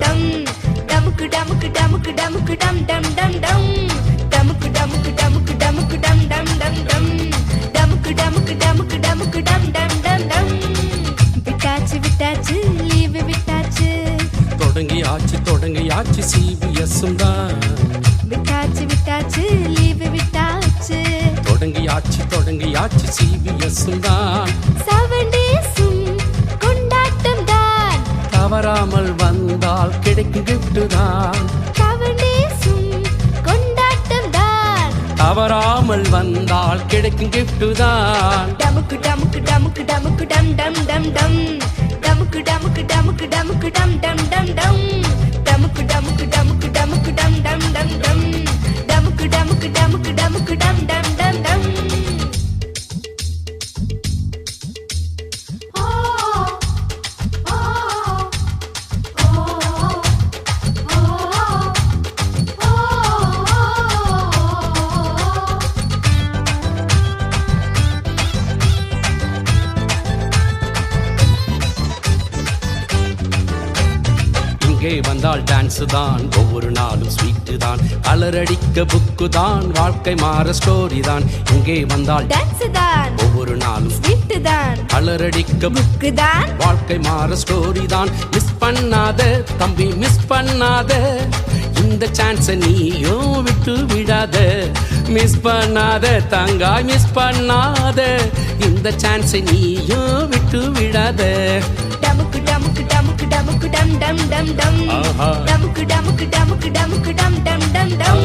டம் டமுக்கு டமுக்கு டமுக்கு டமுக்கு டம் டம் டம் டம் டமுக்கு டமுக்கு டமுக்கு டமுக்கு டம் டம் டம் டம் டமுக்கு டமுக்கு டமுக்கு டமுக்கு டம் டம் டம் டம் விட்டாச்சு விட்டாச்சு லீவு விட்டாச்சு தொடங்கியாச்சு சிபிஎஸ்ஸும் தான் விட்டாச்சு விட்டாச்சு லீவு விட்டாச்சு தொடங்கியாச்சு சிபிஎஸ்ஸும் தான் 7 டேஸும் கொண்டாட்டம் தான் தவறாமல் வந்தால் கிடைக்கும் gift தான் 7 டேஸும் கொண்டாட்டம் தான் தவறாமல் வந்தால் கிடைக்கும் gift தான் டமுக்கு டமுக்கு டமுக்கு டமுக்கு டம் டம் டம் டம் டமுக்கு டமுக்கு டமுக்கு டமுக்கு டம் டம் டம் டம் டமுக்கு டமுக்கு டமுக்கு டமுக்கு டம் டம் டம் டம் டமுக்கு டமுக்கு டமுக்கு டமுக்கு டம் டம் டம் டம் இங்கே வந்தால் டான்ஸ் தான் ஒவ்வொரு நாளும் ஸ்வீட் தான் அலரடிக்க புக்கு தான் வாழ்க்கை மாற ஸ்டோரி தான் இங்கே வந்தால் டான்ஸ் தான் ஒவ்வொரு நாளும் ஸ்வீட் தான் அலரடிக்க புக்கு தான் வாழ்க்கை மாற ஸ்டோரி தான் மிஸ் பண்ணாத தம்பி மிஸ் பண்ணாத இந்த சான்ஸை நீயும் விட்டு விடாத மிஸ் பண்ணாத தங்காய் மிஸ் பண்ணாத இந்த சான்ஸை நீயும் விட்டு விடாத டமுக்கு டமுக்கு டமுக்கு டமுக்கு டம் டம் டம் டம் ஆஹா. டமுக்கு டமுக்கு டமுக்கு டமுக்கு டம் டம் டம் டம்